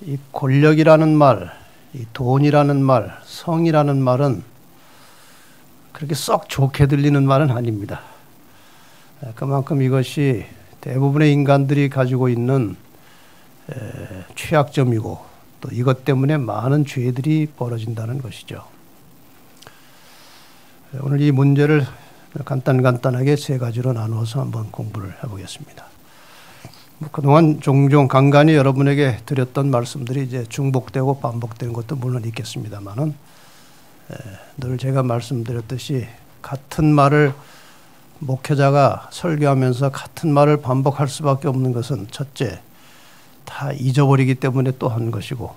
이 권력이라는 말, 이 돈이라는 말, 성이라는 말은 그렇게 썩 좋게 들리는 말은 아닙니다. 그만큼 이것이 대부분의 인간들이 가지고 있는 취약점이고 또 이것 때문에 많은 죄들이 벌어진다는 것이죠. 오늘 이 문제를 간단하게 세 가지로 나누어서 한번 공부를 해보겠습니다. 그동안 종종 간간히 여러분에게 드렸던 말씀들이 이제 중복되고 반복되는 것도 물론 있겠습니다만은 늘 제가 말씀드렸듯이 같은 말을 목회자가 설교하면서 같은 말을 반복할 수밖에 없는 것은 첫째, 다 잊어버리기 때문에 또 하는 것이고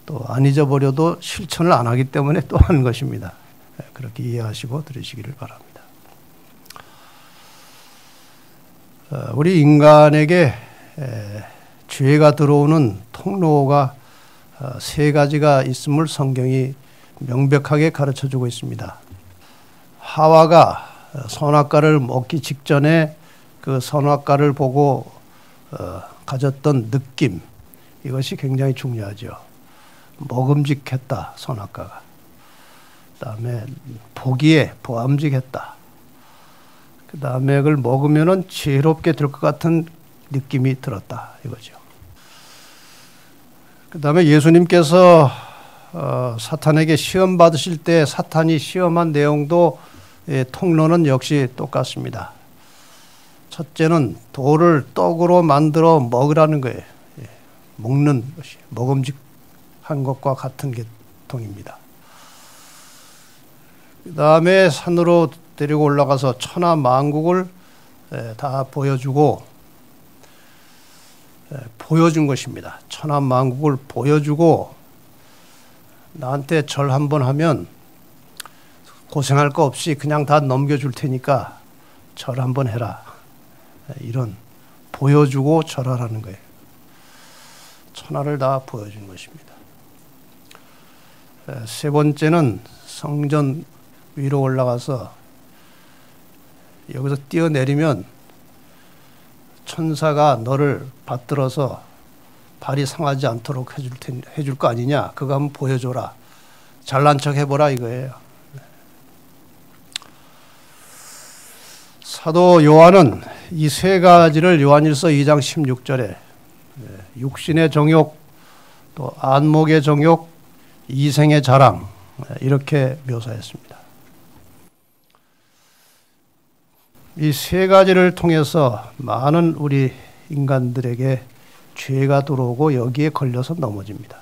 또 안 잊어버려도 실천을 안 하기 때문에 또 하는 것입니다. 그렇게 이해하시고 들으시기를 바랍니다. 우리 인간에게 죄가 들어오는 통로가 세 가지가 있음을 성경이 명백하게 가르쳐주고 있습니다. 하와가 선악과를 먹기 직전에 그 선악과를 보고 가졌던 느낌, 이것이 굉장히 중요하죠. 먹음직했다, 선악과가. 그 다음에 보기에 보암직했다. 그 다음에 그걸 먹으면은 지혜롭게 될 것 같은 느낌이 들었다, 이거죠. 그 다음에 예수님께서 사탄에게 시험 받으실 때 사탄이 시험한 내용도 통로는 역시 똑같습니다. 첫째는 돌을 떡으로 만들어 먹으라는 거예요. 먹는 것이 먹음직한 것과 같은 계통입니다. 그 다음에 산으로 데리고 올라가서 천하 만국을 다 보여주고 보여준 것입니다. 천하 만국을 보여주고 나한테 절 한번 하면 고생할 거 없이 그냥 다 넘겨줄 테니까 절 한번 해라. 이런 보여주고 절하라는 거예요. 천하를 다 보여준 것입니다. 세 번째는 성전 위로 올라가서 여기서 뛰어내리면 천사가 너를 받들어서 발이 상하지 않도록 해줄 거 아니냐. 그거 한번 보여줘라. 잘난 척 해보라 이거예요. 사도 요한은 이 세 가지를 요한일서 2장 16절에 육신의 정욕, 또 안목의 정욕, 이생의 자랑 이렇게 묘사했습니다. 이 세 가지를 통해서 많은 우리 인간들에게 죄가 들어오고 여기에 걸려서 넘어집니다.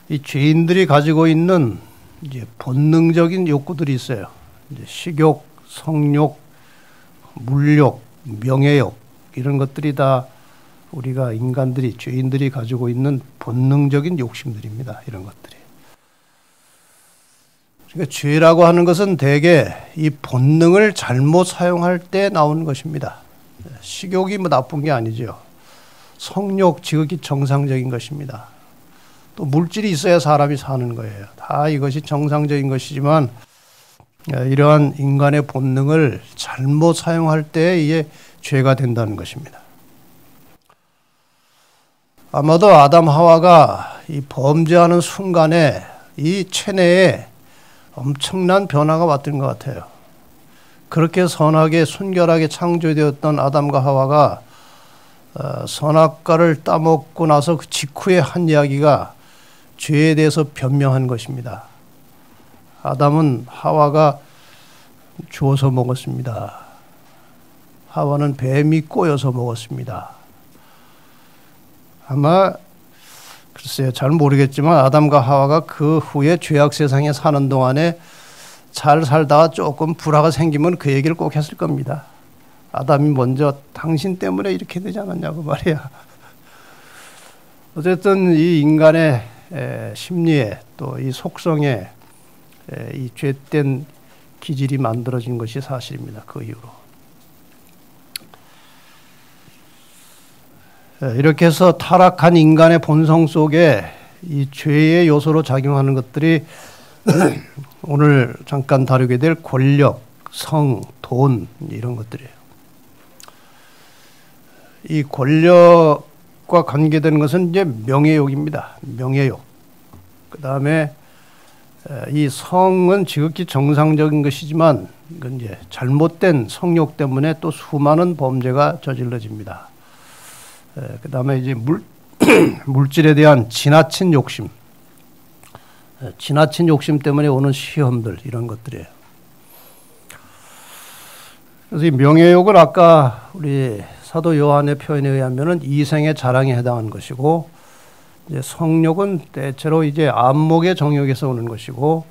이 죄인들이 가지고 있는 이제 본능적인 욕구들이 있어요. 이제 식욕, 성욕, 물욕, 명예욕 이런 것들이 다 우리가 인간들이 죄인들이 가지고 있는 본능적인 욕심들입니다. 이런 것들이. 그러니까 죄라고 하는 것은 대개 이 본능을 잘못 사용할 때 나오는 것입니다. 식욕이 뭐 나쁜 게 아니죠. 성욕, 지극히 정상적인 것입니다. 또 물질이 있어야 사람이 사는 거예요. 다 이것이 정상적인 것이지만 이러한 인간의 본능을 잘못 사용할 때 이게 죄가 된다는 것입니다. 아마도 아담 하와가 이 범죄하는 순간에 이 체내에 엄청난 변화가 왔던 것 같아요. 그렇게 선하게 순결하게 창조되었던 아담과 하와가 선악과를 따먹고 나서 그 직후에 한 이야기가 죄에 대해서 변명한 것입니다. 아담은 하와가 주워서 먹었습니다. 하와는 뱀이 꼬여서 먹었습니다. 아마 글쎄요, 잘 모르겠지만 아담과 하와가 그 후에 죄악 세상에 사는 동안에 잘 살다가 조금 불화가 생기면 그 얘기를 꼭 했을 겁니다. 아담이 먼저 당신 때문에 이렇게 되지 않았냐고 말이야. 어쨌든 이 인간의 심리에 또 이 속성에 이 죄된 기질이 만들어진 것이 사실입니다. 그 이후로. 이렇게 해서 타락한 인간의 본성 속에 이 죄의 요소로 작용하는 것들이 오늘 잠깐 다루게 될 권력, 성, 돈 이런 것들이에요. 이 권력과 욕과 관계되는 것은 이제 명예욕입니다. 명예욕. 그 다음에 이 성은 지극히 정상적인 것이지만 이건 이제 잘못된 성욕 때문에 또 수많은 범죄가 저질러집니다. 그 다음에 이제 물질에 대한 지나친 욕심, 지나친 욕심 때문에 오는 시험들 이런 것들이에요. 그래서 이 명예욕은 아까 우리 사도 요한의 표현에 의하면은 이생의 자랑에 해당하는 것이고, 이제 성욕은 대체로 이제 안목의 정욕에서 오는 것이고,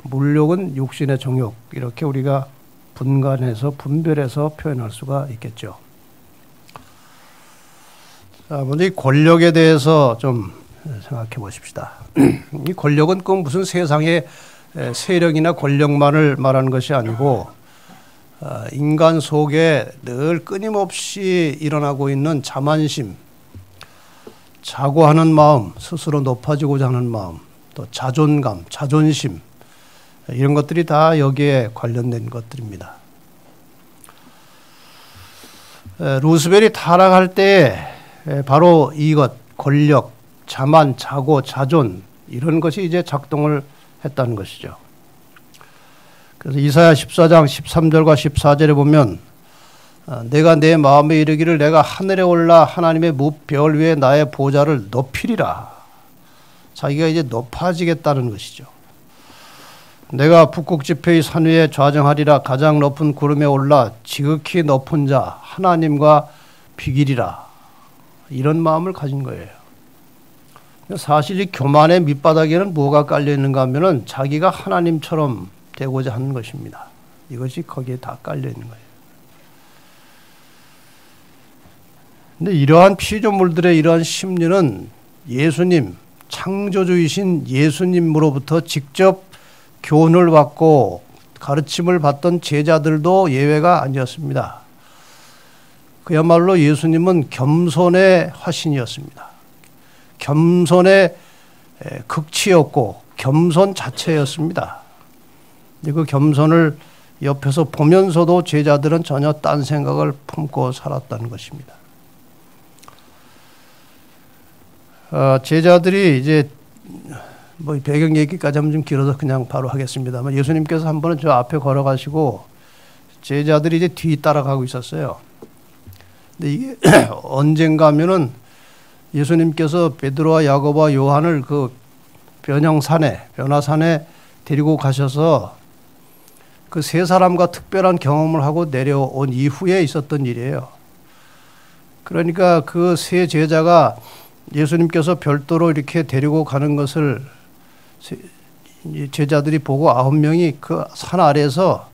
물욕은 육신의 정욕, 이렇게 우리가 분간해서 분별해서 표현할 수가 있겠죠. 자, 먼저 이 권력에 대해서 좀 생각해 보십시다. 이 권력은 꼭 무슨 세상의 세력이나 권력만을 말하는 것이 아니고, 인간 속에 늘 끊임없이 일어나고 있는 자만심, 자고하는 마음, 스스로 높아지고자 하는 마음, 또 자존감, 자존심, 이런 것들이 다 여기에 관련된 것들입니다. 루스벨이 타락할 때 바로 이것, 권력, 자만, 자고, 자존, 이런 것이 이제 작동을 했다는 것이죠. 그래서 이사야 14장 13절과 14절에 보면 내가 내 마음에 이르기를 내가 하늘에 올라 하나님의 무별 위에 나의 보좌를 높이리라. 자기가 이제 높아지겠다는 것이죠. 내가 북극 지폐의 산 위에 좌정하리라. 가장 높은 구름에 올라 지극히 높은 자 하나님과 비기리라. 이런 마음을 가진 거예요. 사실 이 교만의 밑바닥에는 뭐가 깔려 있는가 하면은 자기가 하나님처럼 되고자 하는 것입니다. 이것이 거기에 다 깔려 있는 거예요. 근데 이러한 피조물들의 이러한 심리는 예수님, 창조주이신 예수님으로부터 직접 교훈을 받고 가르침을 받던 제자들도 예외가 아니었습니다. 그야말로 예수님은 겸손의 화신이었습니다. 겸손의 극치였고 겸손 자체였습니다. 그 겸손을 옆에서 보면서도 제자들은 전혀 딴 생각을 품고 살았다는 것입니다. 제자들이 이제 뭐 배경 얘기까지 하면 좀 길어서 그냥 바로 하겠습니다만, 예수님께서 한 번은 저 앞에 걸어가시고 제자들이 이제 뒤 따라가고 있었어요. 근데 이게 언젠가 하면은 예수님께서 베드로와 야고보와 요한을 그 변화산에 데리고 가셔서 그 세 사람과 특별한 경험을 하고 내려온 이후에 있었던 일이에요. 그러니까 그 세 제자가 예수님께서 별도로 이렇게 데리고 가는 것을 제자들이 보고 9명이 그 산 아래에서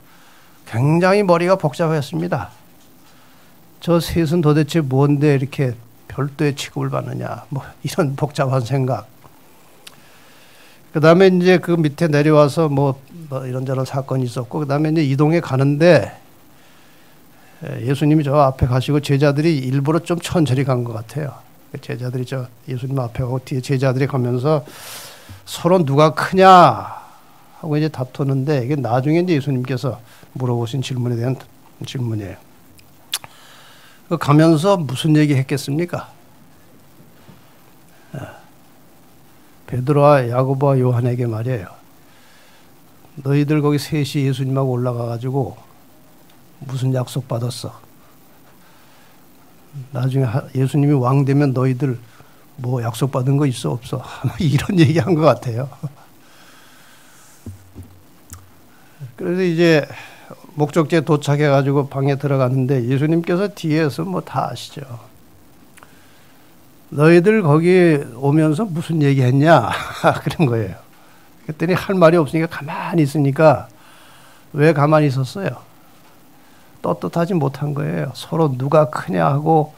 굉장히 머리가 복잡했습니다. 저 셋은 도대체 뭔데 이렇게 별도의 취급을 받느냐, 뭐 이런 복잡한 생각. 그 다음에 이제 그 밑에 내려와서 뭐 이런저런 사건이 있었고, 그 다음에 이제 이동해 가는데 예수님이 저 앞에 가시고 제자들이 일부러 좀 천천히 간 것 같아요. 제자들이 저 예수님 앞에 가고 뒤에 제자들이 가면서 서로 누가 크냐 하고 이제 다투는데, 이게 나중에 이제 예수님께서 물어보신 질문에 대한 질문이에요. 가면서 무슨 얘기 했겠습니까? 베드로와 야고보와 요한에게 말이에요. 너희들 거기 셋이 예수님하고 올라가가지고 무슨 약속 받았어? 나중에 예수님이 왕 되면 너희들 뭐 약속 받은 거 있어 없어? 이런 얘기한 것 같아요. 그래서 이제 목적지에 도착해가지고 방에 들어갔는데 예수님께서 뒤에서 뭐 다 아시죠. 너희들 거기 오면서 무슨 얘기했냐? 그런 거예요. 그랬더니 할 말이 없으니까 가만히 있으니까, 왜 가만히 있었어요? 떳떳하지 못한 거예요. 서로 누가 크냐 하고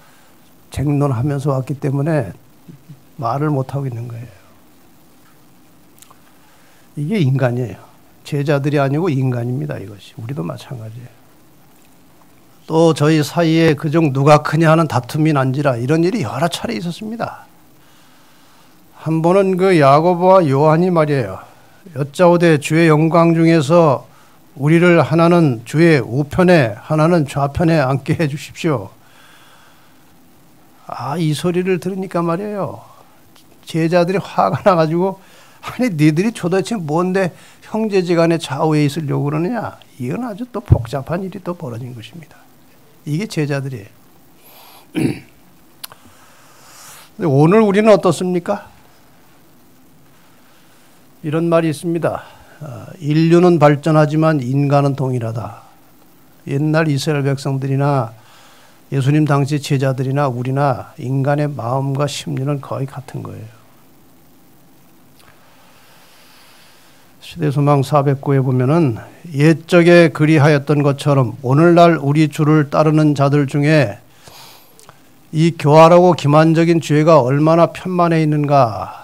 쟁론하면서 왔기 때문에 말을 못하고 있는 거예요. 이게 인간이에요. 제자들이 아니고 인간입니다. 이것이. 우리도 마찬가지예요. 또 저희 사이에 그중 누가 크냐 하는 다툼이 난지라 이런 일이 여러 차례 있었습니다. 한 번은 그 야고보와 요한이 말이에요. 여짜오되 주의 영광 중에서 우리를 하나는 주의 우편에 하나는 좌편에 앉게 해 주십시오. 이 소리를 들으니까 말이에요. 제자들이 화가 나가지고 아니 니들이 도대체 뭔데 형제지간에 좌우에 있으려고 그러느냐. 이건 아주 또 복잡한 일이 또 벌어진 것입니다. 이게 제자들이에요. 오늘 우리는 어떻습니까? 이런 말이 있습니다. 인류는 발전하지만 인간은 동일하다. 옛날 이스라엘 백성들이나 예수님 당시 제자들이나 우리나 인간의 마음과 심리는 거의 같은 거예요. 시대소망 409에 보면은 옛적에 그리하였던 것처럼 오늘날 우리 주를 따르는 자들 중에 이 교활하고 기만적인 죄가 얼마나 편만해 있는가.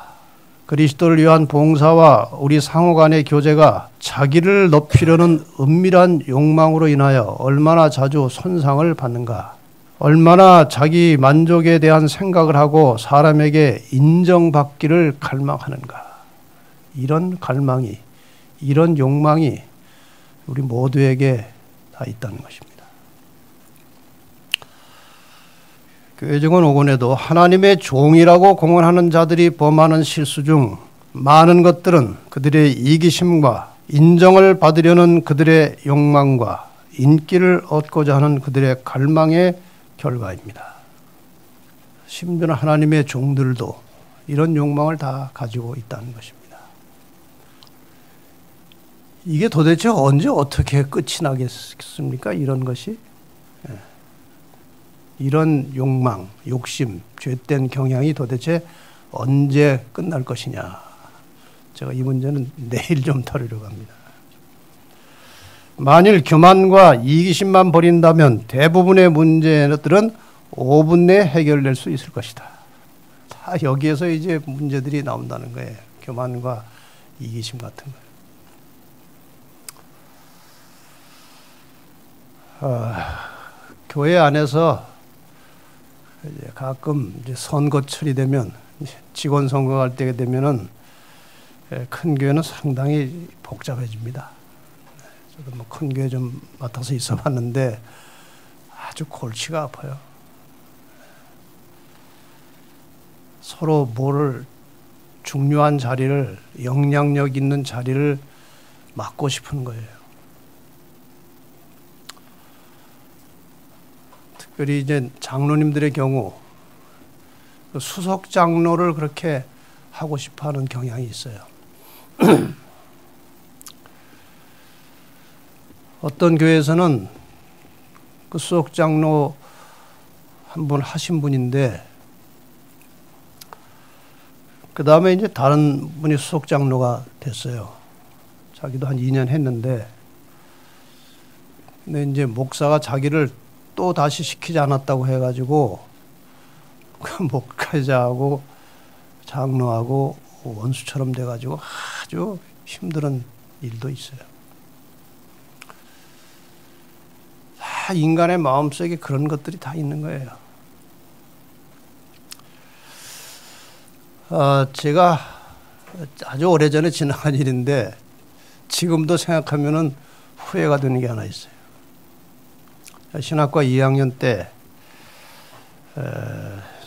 그리스도를 위한 봉사와 우리 상호 간의 교제가 자기를 높이려는 은밀한 욕망으로 인하여 얼마나 자주 손상을 받는가. 얼마나 자기 만족에 대한 생각을 하고 사람에게 인정받기를 갈망하는가. 이런 갈망이, 이런 욕망이 우리 모두에게 다 있다는 것입니다. 교회정원 5권에도 하나님의 종이라고 공언하는 자들이 범하는 실수 중 많은 것들은 그들의 이기심과 인정을 받으려는 그들의 욕망과 인기를 얻고자 하는 그들의 갈망의 결과입니다. 심지어 하나님의 종들도 이런 욕망을 다 가지고 있다는 것입니다. 이게 도대체 언제 어떻게 끝이 나겠습니까? 이런 것이. 이런 욕망, 욕심, 죄된 경향이 도대체 언제 끝날 것이냐. 제가 이 문제는 내일 좀 다루려고 합니다. 만일 교만과 이기심만 버린다면 대부분의 문제들은 5분 내에 해결될 수 있을 것이다. 다 여기에서 이제 문제들이 나온다는 거예요. 교만과 이기심 같은 거. 교회 안에서 이제 가끔 이제 선거철이 되면 직원 선거할 때 되면은 큰 교회는 상당히 복잡해집니다. 저도 뭐 큰 교회 좀 맡아서 있어봤는데 아주 골치가 아파요. 서로 뭐를 중요한 자리를, 영향력 있는 자리를 맡고 싶은 거예요. 특별히 이제 장로님들의 경우 수석 장로를 그렇게 하고 싶어하는 경향이 있어요. 어떤 교회에서는 그 수석 장로 한 분 하신 분인데 그 다음에 이제 다른 분이 수석 장로가 됐어요. 자기도 한 2년 했는데 근데 이제 목사가 자기를 또 다시 시키지 않았다고 해가지고 그 목회자하고 장로하고 원수처럼 돼가지고 아주 힘든 일도 있어요. 다 인간의 마음속에 그런 것들이 다 있는 거예요. 제가 아주 오래전에 지나간 일인데 지금도 생각하면은 후회가 되는 게 하나 있어요. 신학과 2학년 때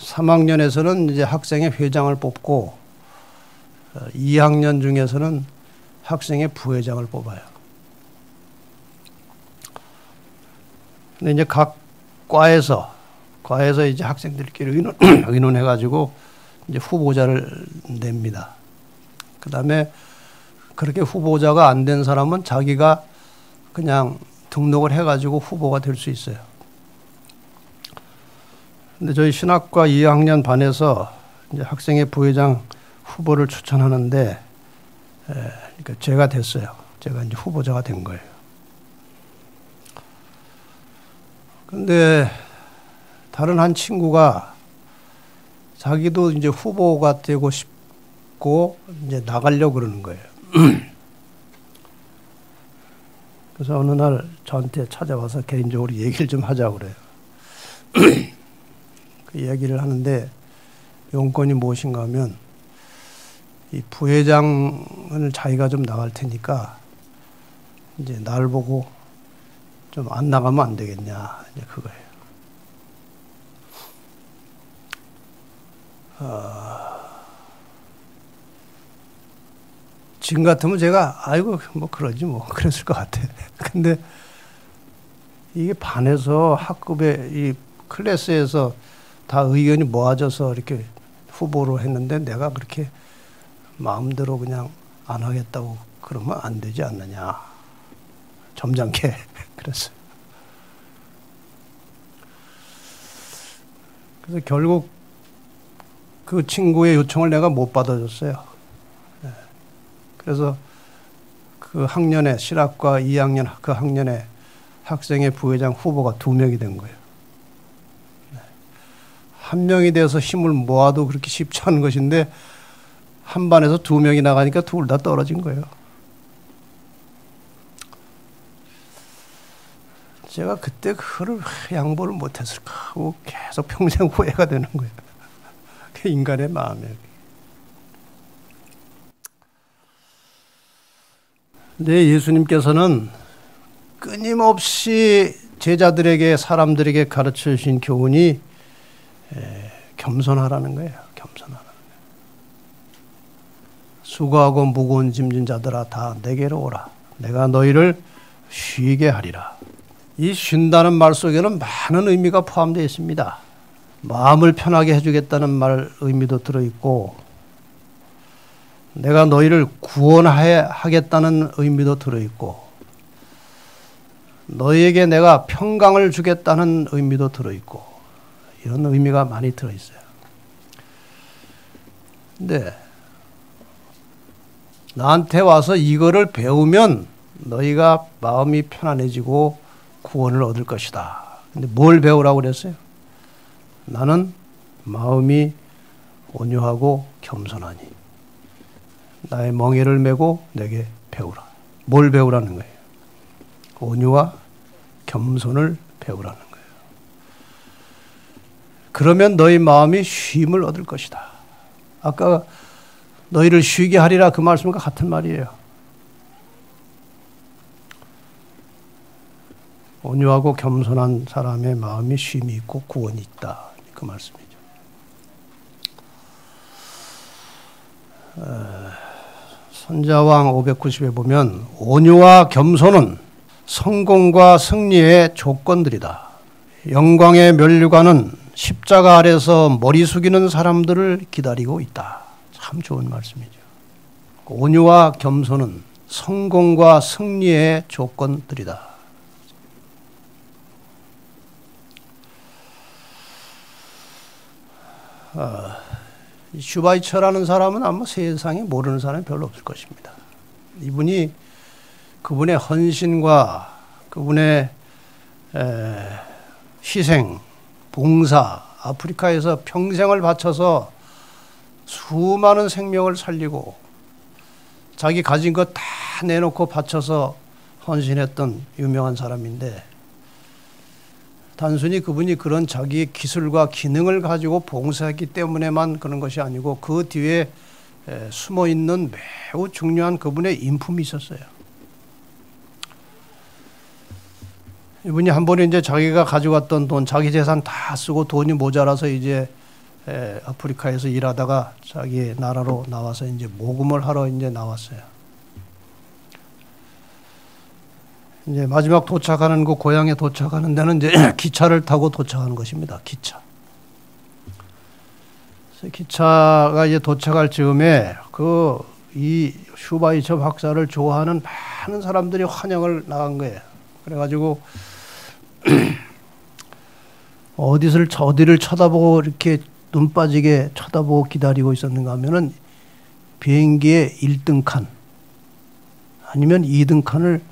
3학년에서는 이제 학생의 회장을 뽑고 2학년 중에서는 학생의 부회장을 뽑아요. 근데 이제 각 과에서 이제 학생들끼리 의논해가지고 이제 후보자를 냅니다. 그 다음에 그렇게 후보자가 안 된 사람은 자기가 그냥 등록을 해가지고 후보가 될 수 있어요. 근데 저희 신학과 2학년 반에서 이제 학생의 부회장 후보를 추천하는데, 그러니까 제가 됐어요. 제가 이제 후보자가 된 거예요. 근데 다른 한 친구가 자기도 이제 후보가 되고 싶고 이제 나가려고 그러는 거예요. 그래서 어느 날 저한테 찾아와서 개인적으로 얘기를 좀 하자고 그래요. 그 이야기를 하는데 용건이 무엇인가 하면 이 부회장을 자기가 좀 나갈 테니까 이제 날 보고 좀 안 나가면 안 되겠냐, 이제 그거예요. 지금 같으면 제가 아이고 뭐 그러지 뭐 그랬을 것 같아. 근데 이게 반에서 학급에 이 클래스에서 다 의견이 모아져서 이렇게 후보로 했는데 내가 그렇게 마음대로 그냥 안 하겠다고 그러면 안 되지 않느냐. 점잖게 그랬어요. 그래서 결국 그 친구의 요청을 내가 못 받아줬어요. 그래서 그 학년에 실학과 2학년 그 학년에 학생회 부회장 후보가 2명이 된 거예요. 한 명이 돼서 힘을 모아도 그렇게 쉽지 않은 것인데 한 반에서 2명이 나가니까 둘 다 떨어진 거예요. 제가 그때 그걸 양보를 못했을까 하고 계속 평생 후회가 되는 거예요. 그 인간의 마음이에요. 근데 예수님께서는 끊임없이 제자들에게 사람들에게 가르쳐 주신 교훈이 겸손하라는 거예요. 겸손하라는 거예요. 수고하고 무거운 짐진 자들아 다 내게로 오라. 내가 너희를 쉬게 하리라. 이 쉰다는 말 속에는 많은 의미가 포함되어 있습니다. 마음을 편하게 해주겠다는 말 의미도 들어있고 내가 너희를 구원하겠다는 의미도 들어있고 너희에게 내가 평강을 주겠다는 의미도 들어있고 이런 의미가 많이 들어있어요. 근데 나한테 와서 이거를 배우면 너희가 마음이 편안해지고 구원을 얻을 것이다. 근데 뭘 배우라고 그랬어요? 나는 마음이 온유하고 겸손하니 나의 멍에를 메고 내게 배우라. 뭘 배우라는 거예요? 온유와 겸손을 배우라는 거예요. 그러면 너희 마음이 쉼을 얻을 것이다. 아까 너희를 쉬게 하리라 그 말씀과 같은 말이에요. 온유하고 겸손한 사람의 마음이 쉼이 있고 구원이 있다. 그 말씀이죠. 선자왕 590에 보면 온유와 겸손은 성공과 승리의 조건들이다. 영광의 면류관은 십자가 아래서 머리 숙이는 사람들을 기다리고 있다. 참 좋은 말씀이죠. 온유와 겸손은 성공과 승리의 조건들이다. 슈바이처라는 사람은 아마 세상에 모르는 사람이 별로 없을 것입니다. 이분이 그분의 헌신과 그분의 희생, 봉사, 아프리카에서 평생을 바쳐서 수많은 생명을 살리고 자기 가진 것 다 내놓고 바쳐서 헌신했던 유명한 사람인데 단순히 그분이 그런 자기의 기술과 기능을 가지고 봉사했기 때문에만 그런 것이 아니고 그 뒤에 숨어있는 매우 중요한 그분의 인품이 있었어요. 이분이 한 번에 이제 자기가 가져갔던 돈, 자기 재산 다 쓰고 돈이 모자라서 이제 아프리카에서 일하다가 자기 나라로 나와서 이제 모금을 하러 이제 나왔어요. 이제 마지막 도착하는 그 고향에 도착하는 데는 이제 기차를 타고 도착하는 것입니다. 기차. 그래서 기차가 이제 도착할 즈음에 이 슈바이처 박사를 좋아하는 많은 사람들이 환영을 나간 거예요. 그래가지고 어디를 쳐다보고 이렇게 눈 빠지게 쳐다보고 기다리고 있었는가 하면은 비행기의 1등 칸 아니면 2등 칸을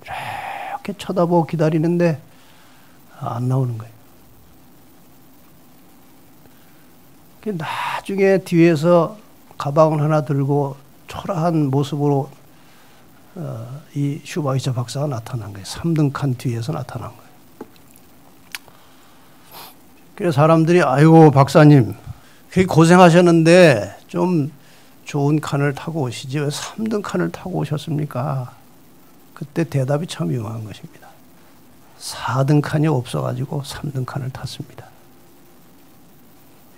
이렇게 쳐다보고 기다리는데 안 나오는 거예요. 나중에 뒤에서 가방을 하나 들고 초라한 모습으로 이 슈바이처 박사가 나타난 거예요. 3등 칸 뒤에서 나타난 거예요. 그래서 사람들이 아이고 박사님 고생하셨는데 좀 좋은 칸을 타고 오시지 왜 3등 칸을 타고 오셨습니까? 그때 대답이 참 유명한 것입니다. 4등 칸이 없어가지고 3등 칸을 탔습니다.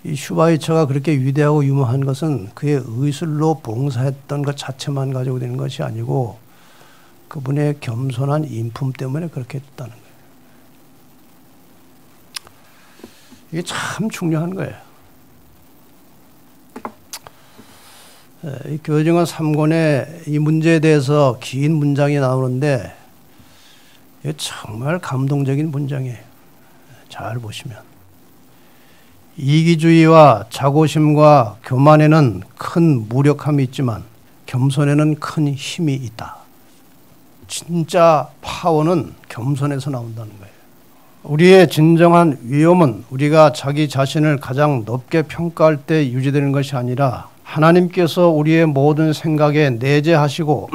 이 슈바이처가 그렇게 위대하고 유명한 것은 그의 의술로 봉사했던 것 자체만 가지고 되는 것이 아니고 그분의 겸손한 인품 때문에 그렇게 했다는 거예요. 이게 참 중요한 거예요. 이 교정은 3권에 이 문제에 대해서 긴 문장이 나오는데 이게 정말 감동적인 문장이에요. 잘 보시면. 이기주의와 자고심과 교만에는 큰 무력함이 있지만 겸손에는 큰 힘이 있다. 진짜 파워는 겸손에서 나온다는 거예요. 우리의 진정한 위험은 우리가 자기 자신을 가장 높게 평가할 때 유지되는 것이 아니라 하나님께서 우리의 모든 생각에 내재하시고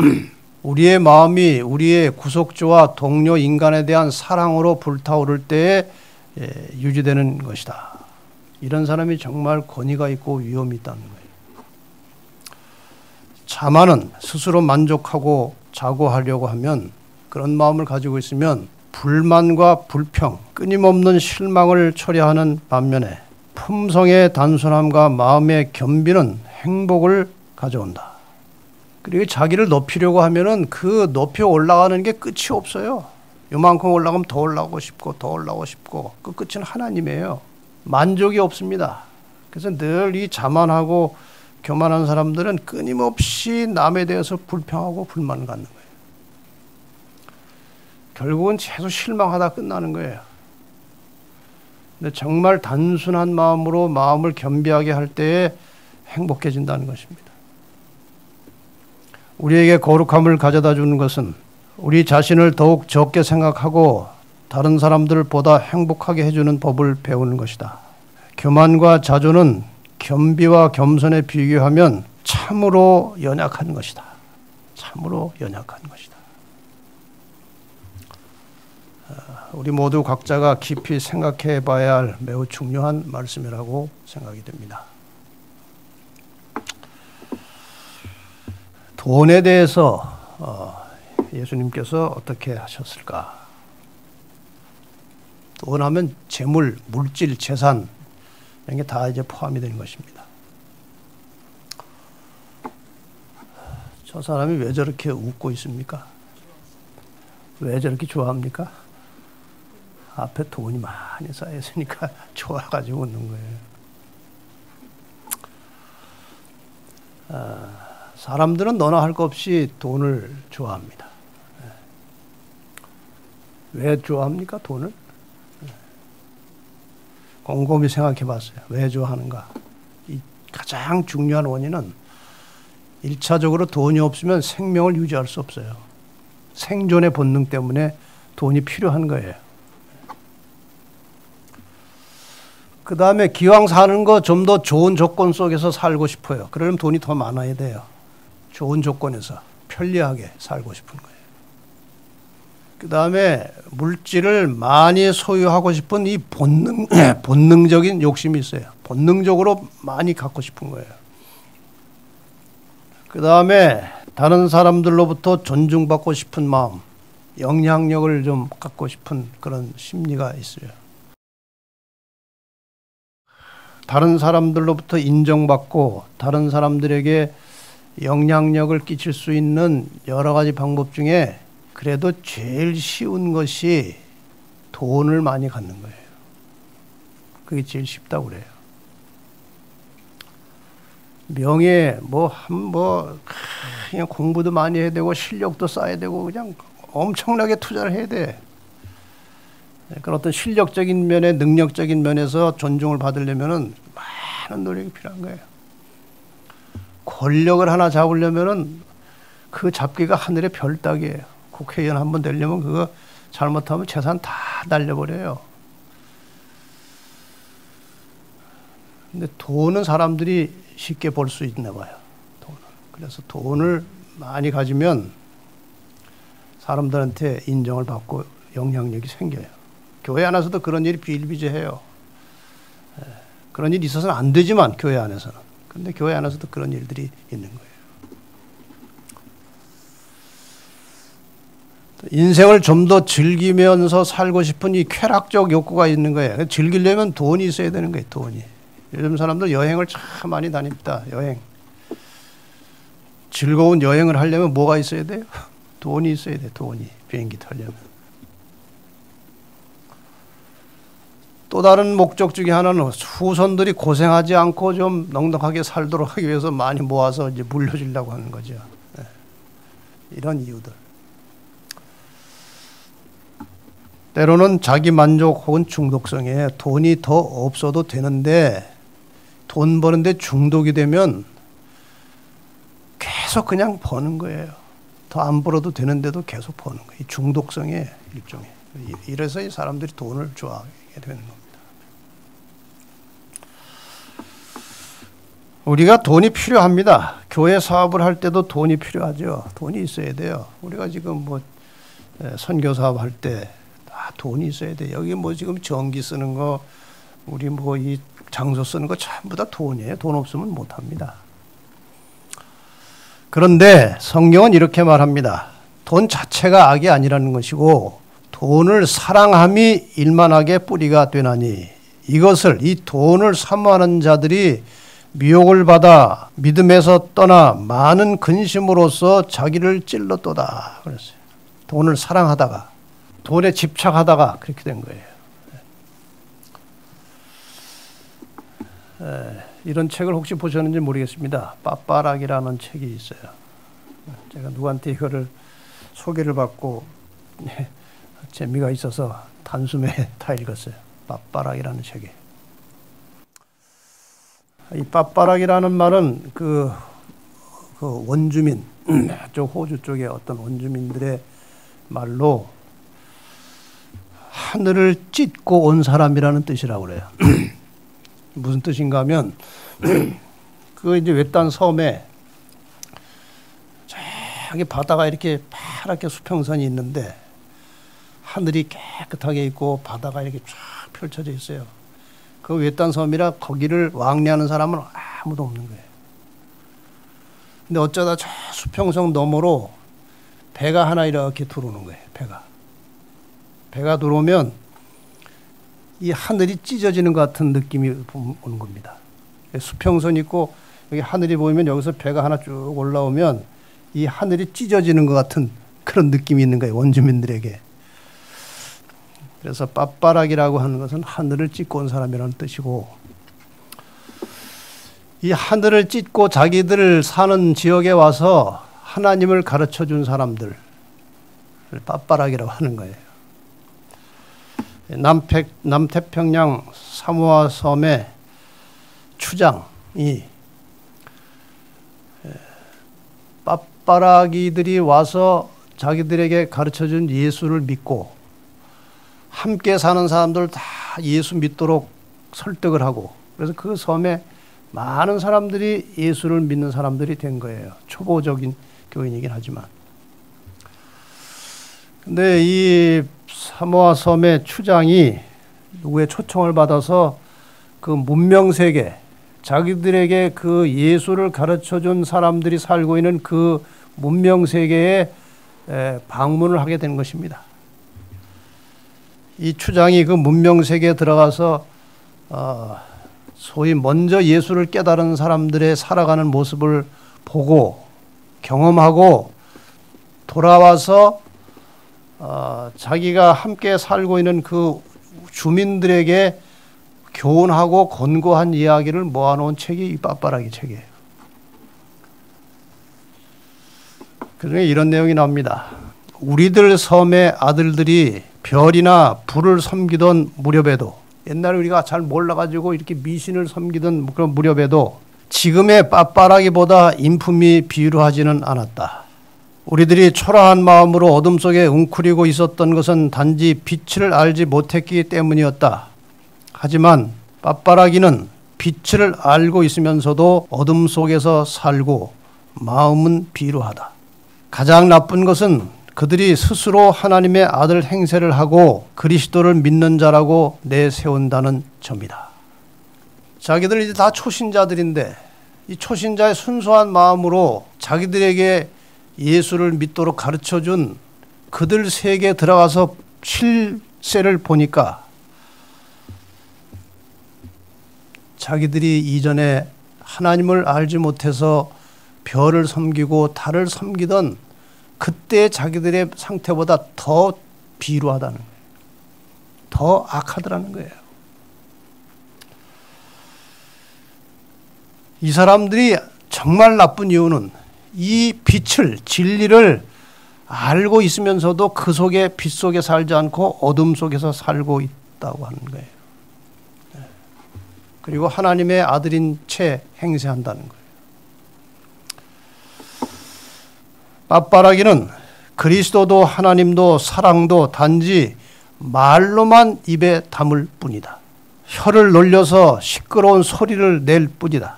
우리의 마음이 우리의 구속주와 동료 인간에 대한 사랑으로 불타오를 때에 유지되는 것이다. 이런 사람이 정말 권위가 있고 위험이 있다는 거예요. 자만은 스스로 만족하고 자고하려고 하면 그런 마음을 가지고 있으면 불만과 불평, 끊임없는 실망을 초래하는 반면에 품성의 단순함과 마음의 겸비는 행복을 가져온다. 그리고 자기를 높이려고 하면은 그 높이 올라가는 게 끝이 없어요. 요만큼 올라가면 더 올라가고 싶고 더 올라가고 싶고 그 끝은 하나님이에요. 만족이 없습니다. 그래서 늘 이 자만하고 교만한 사람들은 끊임없이 남에 대해서 불평하고 불만을 갖는 거예요. 결국은 계속 실망하다 끝나는 거예요. 근데 정말 단순한 마음으로 마음을 겸비하게 할 때에 행복해진다는 것입니다. 우리에게 거룩함을 가져다 주는 것은 우리 자신을 더욱 적게 생각하고 다른 사람들보다 행복하게 해주는 법을 배우는 것이다. 교만과 자조는 겸비와 겸손에 비교하면 참으로 연약한 것이다. 참으로 연약한 것이다. 우리 모두 각자가 깊이 생각해 봐야 할 매우 중요한 말씀이라고 생각이 됩니다. 돈에 대해서 예수님께서 어떻게 하셨을까? 돈 하면 재물, 물질, 재산 이런 게 다 이제 포함이 되는 것입니다. 저 사람이 왜 저렇게 웃고 있습니까? 왜 저렇게 좋아합니까? 앞에 돈이 많이 쌓여있으니까 좋아가지고 웃는 거예요. 사람들은 너나 할 것 없이 돈을 좋아합니다. 왜 좋아합니까, 돈을? 곰곰이 생각해 봤어요. 왜 좋아하는가? 이 가장 중요한 원인은 1차적으로 돈이 없으면 생명을 유지할 수 없어요. 생존의 본능 때문에 돈이 필요한 거예요. 그 다음에 기왕 사는 거 좀 더 좋은 조건 속에서 살고 싶어요. 그러려면 돈이 더 많아야 돼요. 좋은 조건에서 편리하게 살고 싶은 거예요. 그 다음에 물질을 많이 소유하고 싶은 이 본능적인 욕심이 있어요. 본능적으로 많이 갖고 싶은 거예요. 그 다음에 다른 사람들로부터 존중받고 싶은 마음, 영향력을 좀 갖고 싶은 그런 심리가 있어요. 다른 사람들로부터 인정받고 다른 사람들에게 영향력을 끼칠 수 있는 여러 가지 방법 중에 그래도 제일 쉬운 것이 돈을 많이 갖는 거예요. 그게 제일 쉽다고 그래요. 명예, 그냥 공부도 많이 해야 되고 실력도 쌓아야 되고 그냥 엄청나게 투자를 해야 돼. 그런 어떤 실력적인 면에 능력적인 면에서 존중을 받으려면은 많은 노력이 필요한 거예요. 권력을 하나 잡으려면은 그 잡기가 하늘의 별 따기예요. 국회의원 한번 되려면 그거 잘못하면 재산 다 날려버려요. 근데 돈은 사람들이 쉽게 벌 수 있나 봐요. 돈은. 그래서 돈을 많이 가지면 사람들한테 인정을 받고 영향력이 생겨요. 교회 안에서도 그런 일이 비일비재해요. 그런 일이 있어서는 안 되지만 교회 안에서는. 근데 교회 안에서도 그런 일들이 있는 거예요. 인생을 좀 더 즐기면서 살고 싶은 이 쾌락적 욕구가 있는 거예요. 즐기려면 돈이 있어야 되는 거예요. 돈이. 요즘 사람들 여행을 참 많이 다닙니다. 여행. 즐거운 여행을 하려면 뭐가 있어야 돼요? 돈이 있어야 돼. 돈이. 비행기 타려면. 또 다른 목적 중에 하나는 후손들이 고생하지 않고 좀 넉넉하게 살도록 하기 위해서 많이 모아서 이제 물려주려고 하는 거죠. 네. 이런 이유들. 때로는 자기 만족 혹은 중독성에 돈이 더 없어도 되는데 돈 버는데 중독이 되면 계속 그냥 버는 거예요. 더 안 벌어도 되는데도 계속 버는 거예요. 이 중독성의 일종의. 이래서 이 사람들이 돈을 좋아하게 되는 겁니다. 우리가 돈이 필요합니다. 교회 사업을 할 때도 돈이 필요하죠. 돈이 있어야 돼요. 우리가 지금 뭐 선교 사업 할 때 다 돈이 있어야 돼. 여기 뭐 지금 전기 쓰는 거, 우리 뭐 이 장소 쓰는 거 전부 다 돈이에요. 돈 없으면 못 합니다. 그런데 성경은 이렇게 말합니다. 돈 자체가 악이 아니라는 것이고 돈을 사랑함이 일만하게 뿌리가 되나니 이것을 이 돈을 사모하는 자들이 미혹을 받아 믿음에서 떠나 많은 근심으로써 자기를 찔렀도다 그랬어요. 돈을 사랑하다가 돈에 집착하다가 그렇게 된 거예요. 이런 책을 혹시 보셨는지 모르겠습니다. 빠빠락이라는 책이 있어요. 제가 누구한테 이거를 소개를 받고 재미가 있어서 단숨에 다 읽었어요. 빠빠락이라는 책이. 이 빠빠락이라는 말은 그 원주민, 저 호주 쪽의 어떤 원주민들의 말로 하늘을 찢고 온 사람이라는 뜻이라고 그래요. 무슨 뜻인가 하면 그 이제 외딴 섬에 저기 바다가 이렇게 파랗게 수평선이 있는데 하늘이 깨끗하게 있고 바다가 이렇게 쫙 펼쳐져 있어요. 그 외딴 섬이라 거기를 왕래하는 사람은 아무도 없는 거예요. 근데 어쩌다 저 수평선 너머로 배가 하나 이렇게 들어오는 거예요. 배가 들어오면 이 하늘이 찢어지는 것 같은 느낌이 오는 겁니다. 수평선 있고 여기 하늘이 보이면 여기서 배가 하나 쭉 올라오면 이 하늘이 찢어지는 것 같은 그런 느낌이 있는 거예요. 원주민들에게. 그래서 빠빠락이라고 하는 것은 하늘을 찢고 온 사람이라는 뜻이고 이 하늘을 찢고 자기들 사는 지역에 와서 하나님을 가르쳐 준 사람들을 빠빠락이라고 하는 거예요. 남태평양 사모아 섬의 추장이 빠빠라기들이 와서 자기들에게 가르쳐준 예수를 믿고 함께 사는 사람들 다 예수 믿도록 설득을 하고 그래서 그 섬에 많은 사람들이 예수를 믿는 사람들이 된 거예요. 초보적인 교인이긴 하지만. 근데 이 사모아 섬의 추장이 누구의 초청을 받아서 그 문명세계, 자기들에게 그 예수를 가르쳐준 사람들이 살고 있는 그 문명세계에 방문을 하게 된 것입니다. 이 추장이 그 문명세계에 들어가서 소위 먼저 예수를 깨달은 사람들의 살아가는 모습을 보고 경험하고 돌아와서 자기가 함께 살고 있는 그 주민들에게 교훈하고 권고한 이야기를 모아놓은 책이 이 빠빠라기 책이에요. 그중에 이런 내용이 나옵니다. 우리들 섬의 아들들이 별이나 불을 섬기던 무렵에도 옛날에 우리가 잘 몰라가지고 이렇게 미신을 섬기던 그런 무렵에도 지금의 빠빠라기보다 인품이 비루하지는 않았다. 우리들이 초라한 마음으로 어둠 속에 웅크리고 있었던 것은 단지 빛을 알지 못했기 때문이었다. 하지만 빠빠라기는 빛을 알고 있으면서도 어둠 속에서 살고 마음은 비루하다. 가장 나쁜 것은 그들이 스스로 하나님의 아들 행세를 하고 그리스도를 믿는 자라고 내세운다는 점이다. 자기들 이제 다 초신자들인데 이 초신자의 순수한 마음으로 자기들에게 예수를 믿도록 가르쳐준 그들 세계에 들어가서 실세를 보니까 자기들이 이전에 하나님을 알지 못해서 별을 섬기고 달을 섬기던 그때 자기들의 상태보다 더 비루하다는 거예요. 더 악하더라는 거예요. 이 사람들이 정말 나쁜 이유는 이 빛을, 진리를 알고 있으면서도 그 속에 빛 속에 살지 않고 어둠 속에서 살고 있다고 하는 거예요. 그리고 하나님의 아들인 채 행세한다는 거예요. 빳바라기는 그리스도도 하나님도 사랑도 단지 말로만 입에 담을 뿐이다. 혀를 놀려서 시끄러운 소리를 낼 뿐이다.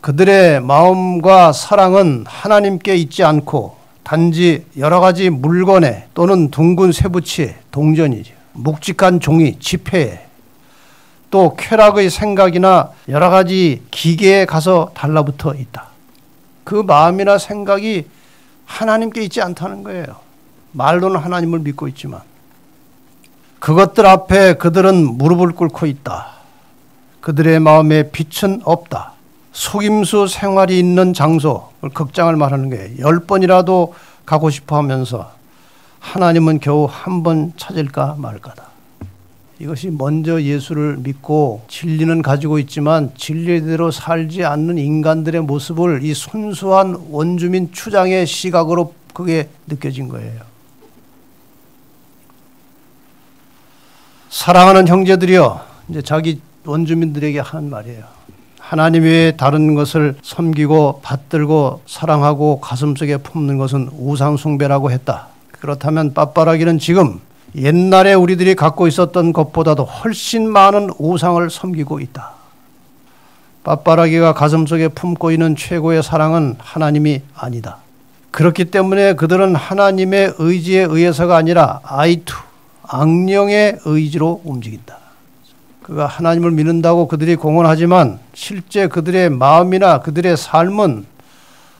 그들의 마음과 사랑은 하나님께 있지 않고 단지 여러 가지 물건에 또는 둥근 쇠붙이에 동전이죠. 묵직한 종이 지폐에 또 쾌락의 생각이나 여러 가지 기계에 가서 달라붙어 있다. 그 마음이나 생각이 하나님께 있지 않다는 거예요. 말로는 하나님을 믿고 있지만 그것들 앞에 그들은 무릎을 꿇고 있다. 그들의 마음에 빛은 없다. 속임수 생활이 있는 장소, 극장을 말하는 거예요. 10번이라도 가고 싶어 하면서 하나님은 겨우 한 번 찾을까 말까다. 이것이 먼저 예수를 믿고 진리는 가지고 있지만 진리대로 살지 않는 인간들의 모습을 이 순수한 원주민 추장의 시각으로 그게 느껴진 거예요. 사랑하는 형제들이여, 이제 자기 원주민들에게 하는 말이에요. 하나님 외에 다른 것을 섬기고 받들고 사랑하고 가슴속에 품는 것은 우상숭배라고 했다. 그렇다면 빳바라기는 지금 옛날에 우리들이 갖고 있었던 것보다도 훨씬 많은 우상을 섬기고 있다. 빳바라기가 가슴속에 품고 있는 최고의 사랑은 하나님이 아니다. 그렇기 때문에 그들은 하나님의 의지에 의해서가 아니라 아이투, 악령의 의지로 움직인다. 그가 하나님을 믿는다고 그들이 공언하지만 실제 그들의 마음이나 그들의 삶은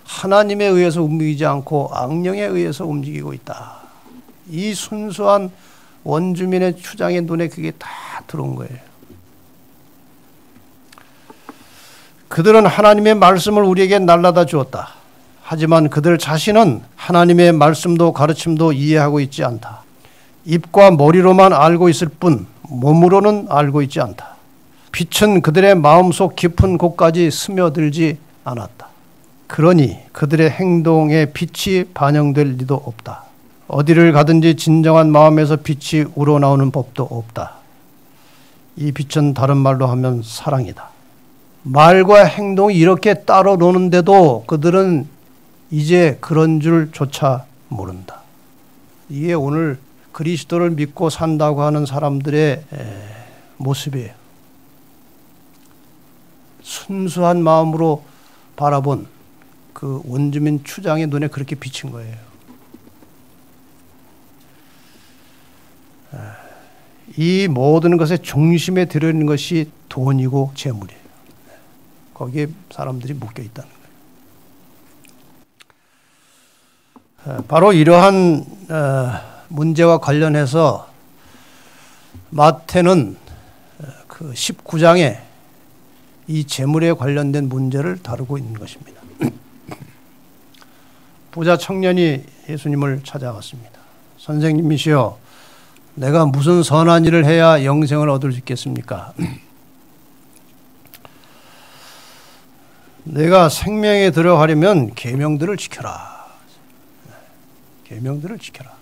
하나님에 의해서 움직이지 않고 악령에 의해서 움직이고 있다. 이 순수한 원주민의 추장의 눈에 그게 다 들어온 거예요. 그들은 하나님의 말씀을 우리에게 날라다 주었다. 하지만 그들 자신은 하나님의 말씀도 가르침도 이해하고 있지 않다. 입과 머리로만 알고 있을 뿐 몸으로는 알고 있지 않다. 빛은 그들의 마음속 깊은 곳까지 스며들지 않았다. 그러니 그들의 행동에 빛이 반영될 리도 없다. 어디를 가든지 진정한 마음에서 빛이 우러나오는 법도 없다. 이 빛은 다른 말로 하면 사랑이다. 말과 행동이 이렇게 따로 노는데도 그들은 이제 그런 줄조차 모른다. 이게 오늘 그리스도를 믿고 산다고 하는 사람들의 모습이에요. 순수한 마음으로 바라본 그 원주민 추장의 눈에 그렇게 비친 거예요. 이 모든 것의 중심에 들어있는 것이 돈이고 재물이에요. 거기에 사람들이 묶여 있다는 거예요. 바로 이러한 문제와 관련해서 마태는 그 19장에 이 재물에 관련된 문제를 다루고 있는 것입니다. 부자 청년이 예수님을 찾아갔습니다. 선생님이시여, 내가 무슨 선한 일을 해야 영생을 얻을 수 있겠습니까? 내가 생명에 들어가려면 계명들을 지켜라. 계명들을 지켜라.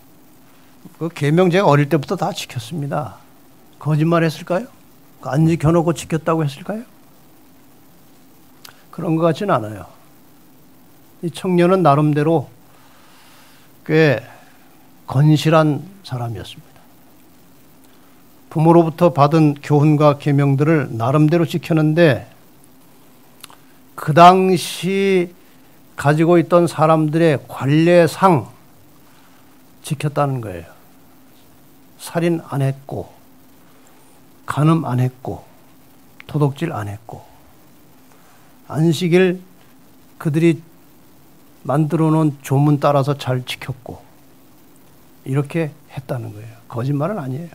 그 계명 제가 어릴 때부터 다 지켰습니다. 거짓말 했을까요? 안 지켜놓고 지켰다고 했을까요? 그런 것 같지는 않아요. 이 청년은 나름대로 꽤 건실한 사람이었습니다. 부모로부터 받은 교훈과 계명들을 나름대로 지켰는데 그 당시 가지고 있던 사람들의 관례상 지켰다는 거예요. 살인 안 했고 간음 안 했고 도둑질 안 했고 안식일 그들이 만들어 놓은 조문 따라서 잘 지켰고 이렇게 했다는 거예요. 거짓말은 아니에요.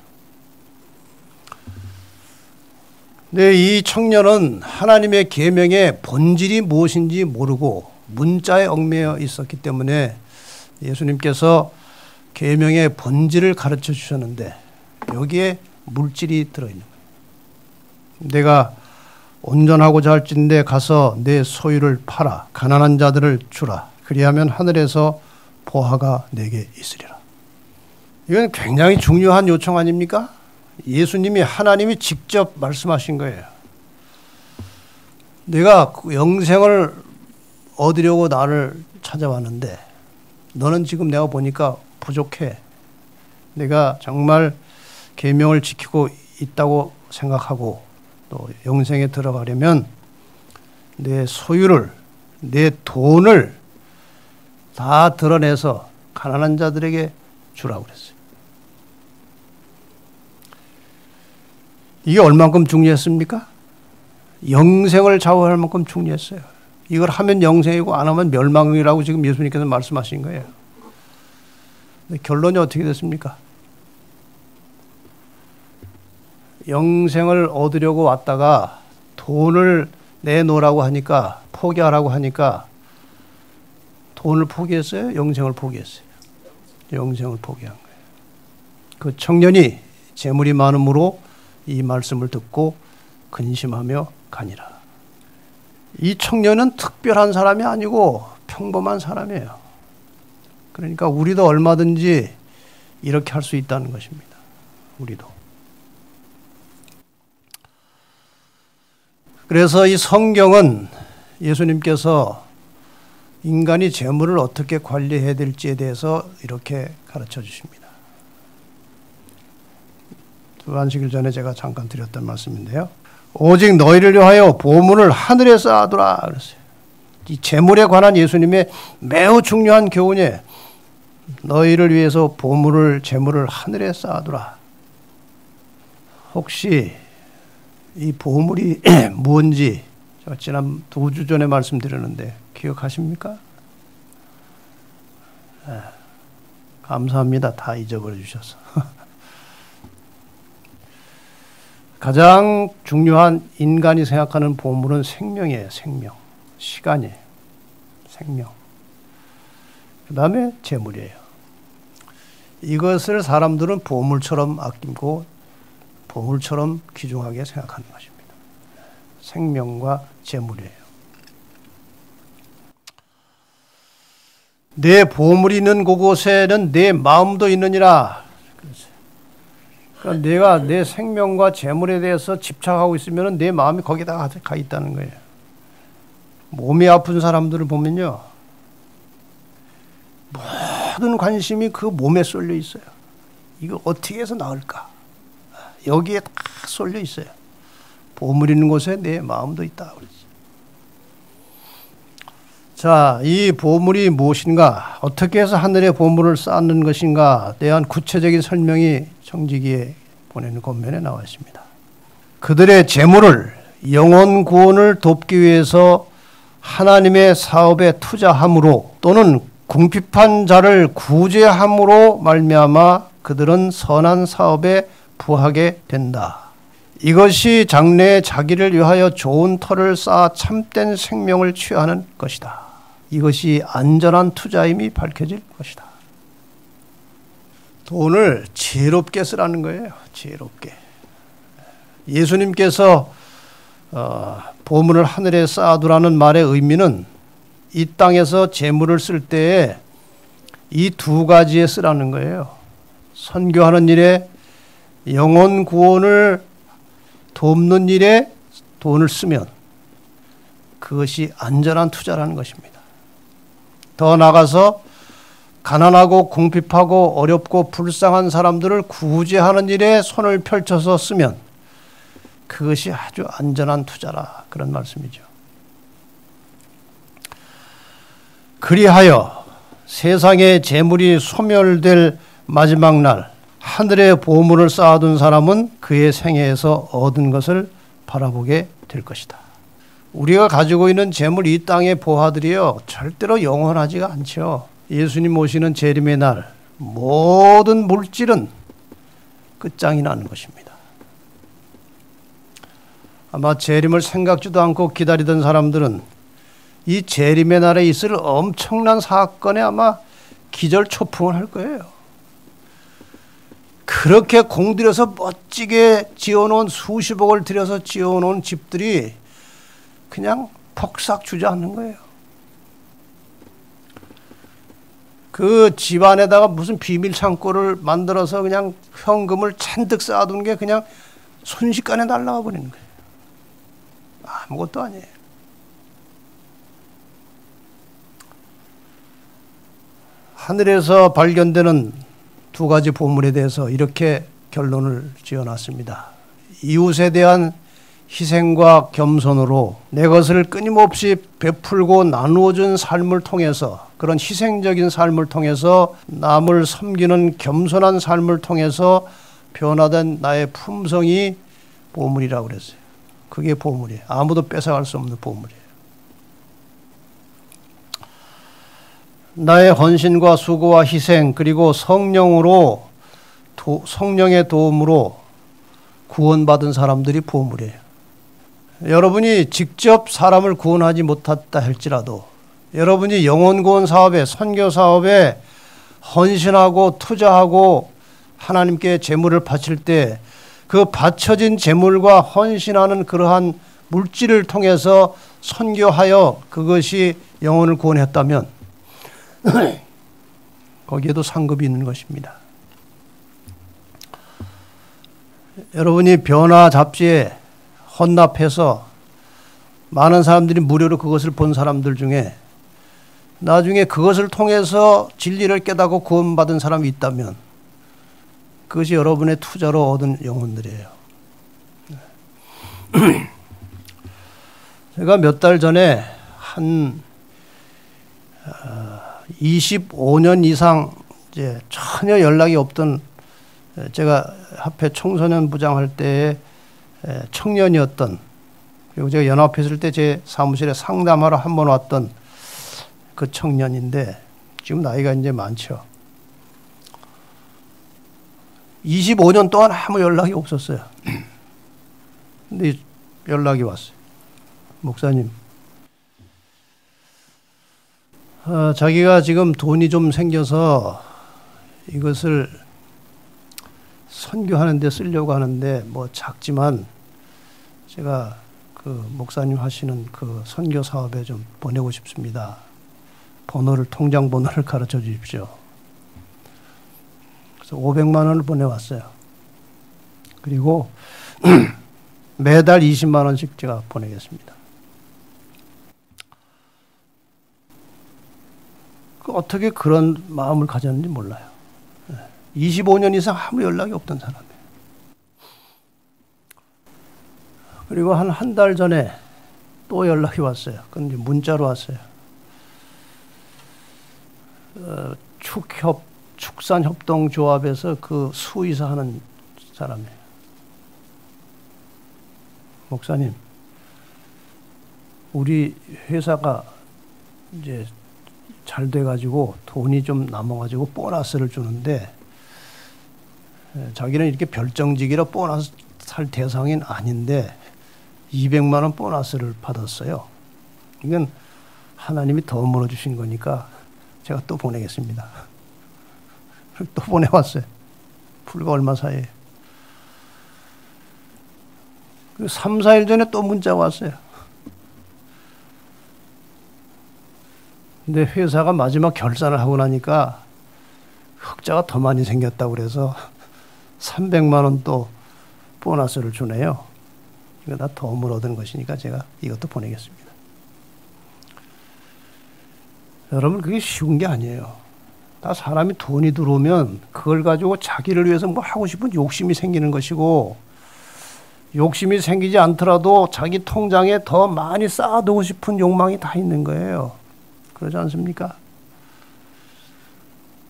네, 이 청년은 하나님의 계명의 본질이 무엇인지 모르고 문자에 얽매여 있었기 때문에 예수님께서 계명의 본질을 가르쳐 주셨는데 여기에 물질이 들어있는 거예요. 내가 온전하고자 할진대 가서 내 소유를 팔아 가난한 자들을 주라. 그리하면 하늘에서 보화가 내게 있으리라. 이건 굉장히 중요한 요청 아닙니까? 예수님이 하나님이 직접 말씀하신 거예요. 내가 영생을 얻으려고 나를 찾아왔는데 너는 지금 내가 보니까 부족해. 내가 정말 계명을 지키고 있다고 생각하고 또 영생에 들어가려면 내 소유를, 내 돈을 다 드러내서 가난한 자들에게 주라고 그랬어요. 이게 얼만큼 중요했습니까? 영생을 좌우할 만큼 중요했어요. 이걸 하면 영생이고 안 하면 멸망이라고 지금 예수님께서 말씀하신 거예요. 근데 결론이 어떻게 됐습니까? 영생을 얻으려고 왔다가 돈을 내놓으라고 하니까, 포기하라고 하니까 돈을 포기했어요? 영생을 포기했어요? 영생을 포기한 거예요. 그 청년이 재물이 많음으로 이 말씀을 듣고 근심하며 가니라. 이 청년은 특별한 사람이 아니고 평범한 사람이에요. 그러니까 우리도 얼마든지 이렇게 할 수 있다는 것입니다. 우리도. 그래서 이 성경은 예수님께서 인간이 재물을 어떻게 관리해야 될지에 대해서 이렇게 가르쳐 주십니다. 안식일 전에 제가 잠깐 드렸던 말씀인데요. 오직 너희를 위하여 보물을 하늘에 쌓아두라 그랬어요. 이 재물에 관한 예수님의 매우 중요한 교훈이에요. 너희를 위해서 보물을, 재물을 하늘에 쌓아두라. 혹시 이 보물이 뭔지 제가 지난 2주 전에 말씀드렸는데 기억하십니까? 감사합니다. 다 잊어버려 주셔서. 가장 중요한 인간이 생각하는 보물은 생명이에요. 생명. 시간이에요. 생명. 그 다음에 재물이에요. 이것을 사람들은 보물처럼 아끼고 보물처럼 귀중하게 생각하는 것입니다. 생명과 재물이에요. 내 보물이 있는 그곳에는 내 마음도 있느니라. 그러니까 내가 내 생명과 재물에 대해서 집착하고 있으면 내 마음이 거기다 가 있다는 거예요. 몸이 아픈 사람들을 보면요. 모든 관심이 그 몸에 쏠려 있어요. 이거 어떻게 해서 나을까? 여기에 다 쏠려 있어요. 보물 있는 곳에 내 마음도 있다. 자, 이 보물이 무엇인가? 어떻게 해서 하늘의 보물을 쌓는 것인가? 대한 구체적인 설명이 청지기에 보내는 권면에 나와 있습니다. 그들의 재물을 영혼 구원을 돕기 위해서 하나님의 사업에 투자함으로 또는 궁핍한 자를 구제함으로 말미암아 그들은 선한 사업에 부하게 된다. 이것이 장래에 자기를 위하여 좋은 터를 쌓아 참된 생명을 취하는 것이다. 이것이 안전한 투자임이 밝혀질 것이다. 돈을 지혜롭게 쓰라는 거예요. 지혜롭게. 예수님께서 보물을 하늘에 쌓아두라는 말의 의미는 이 땅에서 재물을 쓸 때에 이 두 가지에 쓰라는 거예요. 선교하는 일에 영혼 구원을 돕는 일에 돈을 쓰면 그것이 안전한 투자라는 것입니다. 더 나아가서 가난하고 궁핍하고 어렵고 불쌍한 사람들을 구제하는 일에 손을 펼쳐서 쓰면 그것이 아주 안전한 투자라 그런 말씀이죠. 그리하여 세상의 재물이 소멸될 마지막 날 하늘의 보물을 쌓아둔 사람은 그의 생애에서 얻은 것을 바라보게 될 것이다. 우리가 가지고 있는 재물 이 땅의 보화들이요 절대로 영원하지가 않죠. 예수님 오시는 재림의 날 모든 물질은 끝장이 나는 것입니다. 아마 재림을 생각지도 않고 기다리던 사람들은 이 재림의 날에 있을 엄청난 사건에 아마 기절초풍을 할 거예요. 그렇게 공들여서 멋지게 지어놓은 수십억을 들여서 지어놓은 집들이 그냥 폭삭 주저앉는 거예요. 그 집 안에다가 무슨 비밀 창고를 만들어서 그냥 현금을 잔뜩 쌓아둔 게 그냥 순식간에 날아가 버리는 거예요. 아무것도 아니에요. 하늘에서 발견되는 두 가지 보물에 대해서 이렇게 결론을 지어놨습니다. 이웃에 대한 희생과 겸손으로 내 것을 끊임없이 베풀고 나누어준 삶을 통해서, 그런 희생적인 삶을 통해서, 남을 섬기는 겸손한 삶을 통해서 변화된 나의 품성이 보물이라고 그랬어요. 그게 보물이에요. 아무도 뺏어갈 수 없는 보물이에요. 나의 헌신과 수고와 희생, 그리고 성령의 도움으로 구원받은 사람들이 보물이에요. 여러분이 직접 사람을 구원하지 못했다 할지라도 여러분이 영혼 구원 사업에, 선교 사업에 헌신하고 투자하고 하나님께 재물을 바칠 때 그 바쳐진 재물과 헌신하는 그러한 물질을 통해서 선교하여 그것이 영혼을 구원했다면 거기에도 상급이 있는 것입니다. 여러분이 변화 잡지에 헌납해서 많은 사람들이 무료로 그것을 본 사람들 중에 나중에 그것을 통해서 진리를 깨닫고 구원받은 사람이 있다면 그것이 여러분의 투자로 얻은 영혼들이에요. 제가 몇 달 전에 한 25년 이상 이제 전혀 연락이 없던, 제가 합회 청소년 부장할 때의 청년이었던, 그리고 제가 연합회 있을 때 제 사무실에 상담하러 한 번 왔던 그 청년인데 지금 나이가 이제 많죠. 25년 동안 아무 연락이 없었어요. 근데 연락이 왔어요. 목사님, 자기가 지금 돈이 좀 생겨서 이것을 선교하는 데 쓰려고 하는데 뭐 작지만 제가 그 목사님 하시는 그 선교 사업에 좀 보내고 싶습니다. 통장 번호를 가르쳐 주십시오. 그래서 500만 원을 보내왔어요. 그리고 매달 20만 원씩 제가 보내겠습니다. 어떻게 그런 마음을 가졌는지 몰라요. 25년 이상 아무 연락이 없던 사람이에요. 그리고 한 달 전에 또 연락이 왔어요. 그건 이제 문자로 왔어요. 축산협동조합에서 그 수의사 하는 사람이에요. 목사님, 우리 회사가 이제 잘 돼가지고 돈이 좀 남아가지고 보너스를 주는데 자기는 이렇게 별정직이라 보너스 살 대상인 아닌데 200만 원 보너스를 받았어요. 이건 하나님이 더 물어주신 거니까 제가 또 보내겠습니다. 또 보내왔어요. 불과 얼마 사이에. 3, 4일 전에 또 문자가 왔어요. 근데 회사가 마지막 결산을 하고 나니까 흑자가 더 많이 생겼다고 그래서 300만 원 또 보너스를 주네요. 이거 다 도움을 얻은 것이니까 제가 이것도 보내겠습니다. 여러분, 그게 쉬운 게 아니에요. 다 사람이 돈이 들어오면 그걸 가지고 자기를 위해서 뭐 하고 싶은 욕심이 생기는 것이고, 욕심이 생기지 않더라도 자기 통장에 더 많이 쌓아두고 싶은 욕망이 다 있는 거예요. 그러지 않습니까?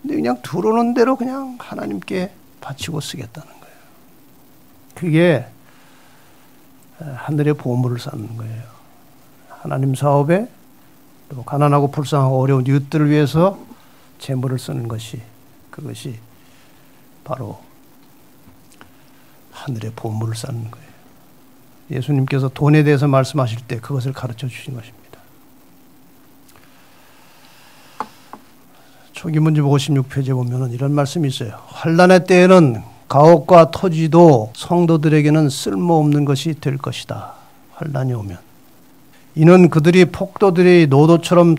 근데 그냥 들어오는 대로 그냥 하나님께 바치고 쓰겠다는 거예요. 그게 하늘의 보물을 쌓는 거예요. 하나님 사업에 또 가난하고 불쌍하고 어려운 이웃들을 위해서 재물을 쓰는 것이, 그것이 바로 하늘의 보물을 쌓는 거예요. 예수님께서 돈에 대해서 말씀하실 때 그것을 가르쳐 주신 것입니다. 초기문집 56페이지에 보면 이런 말씀이 있어요. 환난의 때에는 가옥과 토지도 성도들에게는 쓸모없는 것이 될 것이다. 환난이 오면. 이는 그들이 폭도들의 노도처럼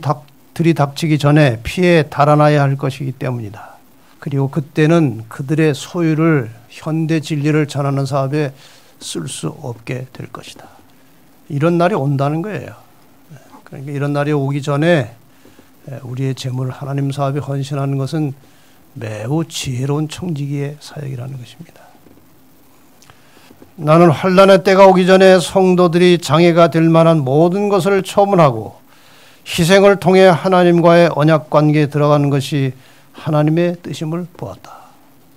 들이닥치기 전에 피해 달아나야 할 것이기 때문이다. 그리고 그때는 그들의 소유를 현대 진리를 전하는 사업에 쓸 수 없게 될 것이다. 이런 날이 온다는 거예요. 그러니까 이런 날이 오기 전에 우리의 재물을 하나님 사업에 헌신하는 것은 매우 지혜로운 청지기의 사역이라는 것입니다. 나는 환난의 때가 오기 전에 성도들이 장애가 될 만한 모든 것을 처분하고 희생을 통해 하나님과의 언약 관계에 들어가는 것이 하나님의 뜻임을 보았다.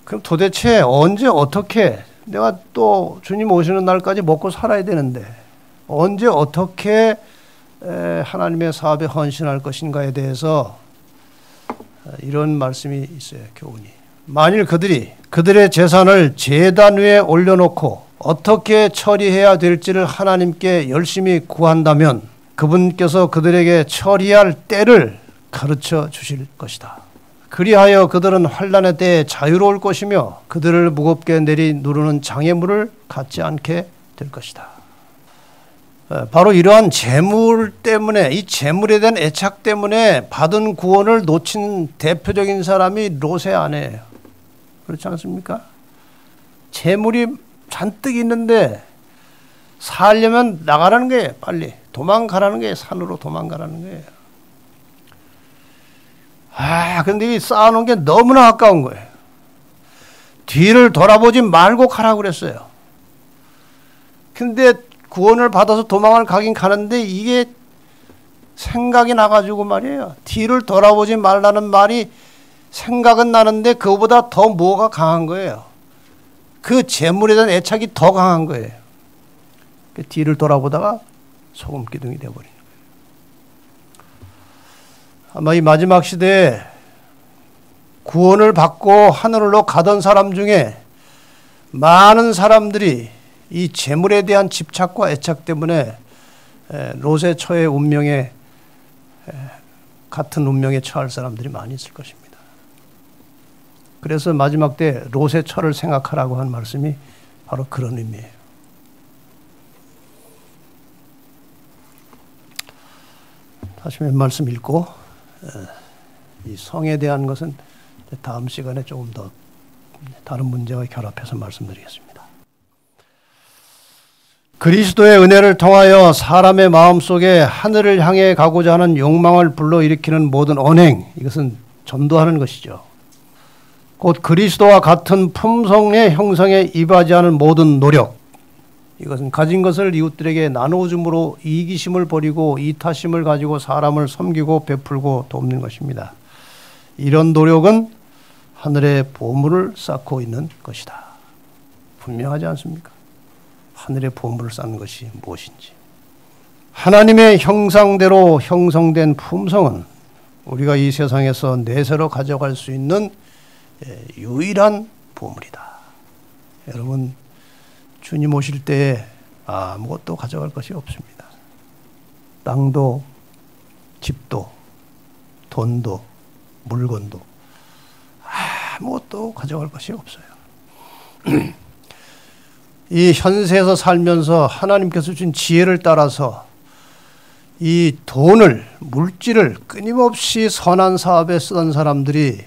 그럼 도대체 언제 어떻게 내가 또 주님 오시는 날까지 먹고 살아야 되는데 언제 어떻게 하나님의 사업에 헌신할 것인가에 대해서 이런 말씀이 있어요. 교훈이. 만일 그들의 재산을 제단 위에 올려놓고 어떻게 처리해야 될지를 하나님께 열심히 구한다면 그분께서 그들에게 처리할 때를 가르쳐 주실 것이다. 그리하여 그들은 환난의 때에 자유로울 것이며 그들을 무겁게 내리누르는 장애물을 갖지 않게 될 것이다. 바로 이러한 재물 때문에, 이 재물에 대한 애착 때문에 받은 구원을 놓친 대표적인 사람이 롯의 아내예요. 그렇지 않습니까? 재물이 잔뜩 있는데 살려면 나가라는 거예요. 빨리 도망가라는 거예요. 산으로 도망가라는 거예요. 근데 이 쌓아놓은 게 너무나 아까운 거예요. 뒤를 돌아보지 말고 가라고 그랬어요. 근데 구원을 받아서 도망을 가긴 가는데 이게 생각이 나가지고 말이에요. 뒤를 돌아보지 말라는 말이 생각은 나는데 그거보다 더 뭐가 강한 거예요. 그 재물에 대한 애착이 더 강한 거예요. 그 뒤를 돌아보다가 소금 기둥이 되어버리는 거예요. 아마 이 마지막 시대에 구원을 받고 하늘로 가던 사람 중에 많은 사람들이 이 재물에 대한 집착과 애착 때문에 롯의 처의 운명에 같은 운명에 처할 사람들이 많이 있을 것입니다. 그래서 마지막 때 롯의 처를 생각하라고 한 말씀이 바로 그런 의미예요. 다시 몇 말씀 읽고 이 성에 대한 것은 다음 시간에 조금 더 다른 문제와 결합해서 말씀드리겠습니다. 그리스도의 은혜를 통하여 사람의 마음속에 하늘을 향해 가고자 하는 욕망을 불러일으키는 모든 언행, 이것은 전도하는 것이죠. 곧 그리스도와 같은 품성의 형성에 이바지하는 모든 노력, 이것은 가진 것을 이웃들에게 나누어줌으로 이기심을 버리고 이타심을 가지고 사람을 섬기고 베풀고 돕는 것입니다. 이런 노력은 하늘의 보물을 쌓고 있는 것이다. 분명하지 않습니까? 하늘의 보물을 쌓는 것이 무엇인지. 하나님의 형상대로 형성된 품성은 우리가 이 세상에서 내세로 가져갈 수 있는 유일한 보물이다. 여러분, 주님 오실 때에 아무것도 가져갈 것이 없습니다. 땅도, 집도, 돈도, 물건도 아무것도 가져갈 것이 없어요. 이 현세에서 살면서 하나님께서 준 지혜를 따라서 이 돈을, 물질을 끊임없이 선한 사업에 쓰던 사람들이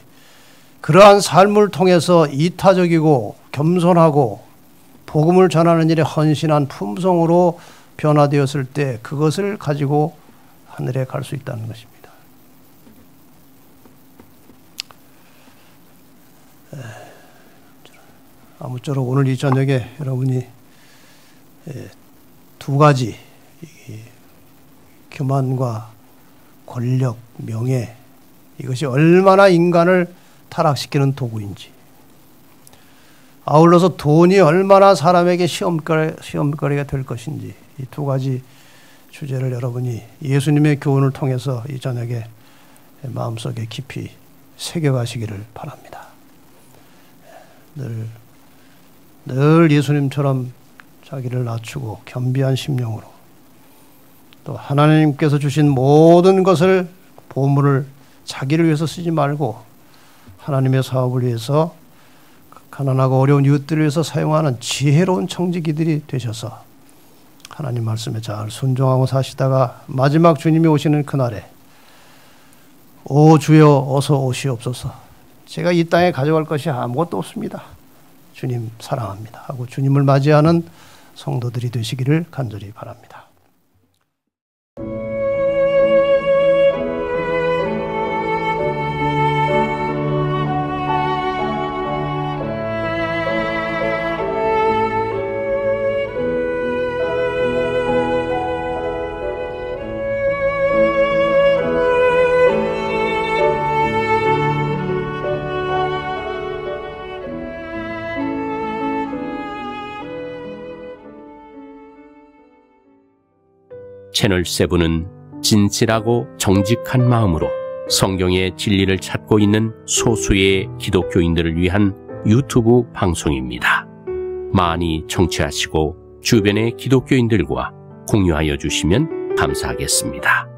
그러한 삶을 통해서 이타적이고 겸손하고 복음을 전하는 일에 헌신한 품성으로 변화되었을 때 그것을 가지고 하늘에 갈 수 있다는 것입니다. 아무쪼록 오늘 이 저녁에 여러분이 두 가지, 교만과 권력, 명예, 이것이 얼마나 인간을 타락시키는 도구인지, 아울러서 돈이 얼마나 사람에게 시험거리가 될 것인지, 이 두 가지 주제를 여러분이 예수님의 교훈을 통해서 이 저녁에 마음속에 깊이 새겨가시기를 바랍니다. 늘 예수님처럼 자기를 낮추고 겸비한 심령으로 또 하나님께서 주신 모든 것을 보물을 자기를 위해서 쓰지 말고 하나님의 사업을 위해서 가난하고 어려운 이웃들을 위해서 사용하는 지혜로운 청지기들이 되셔서 하나님 말씀에 잘 순종하고 사시다가 마지막 주님이 오시는 그날에 오 주여 어서 오시옵소서. 제가 이 땅에 가져갈 것이 아무것도 없습니다. 주님 사랑합니다 하고 주님을 맞이하는 성도들이 되시기를 간절히 바랍니다. 채널7은 진실하고 정직한 마음으로 성경의 진리를 찾고 있는 소수의 기독교인들을 위한 유튜브 방송입니다. 많이 청취하시고 주변의 기독교인들과 공유하여 주시면 감사하겠습니다.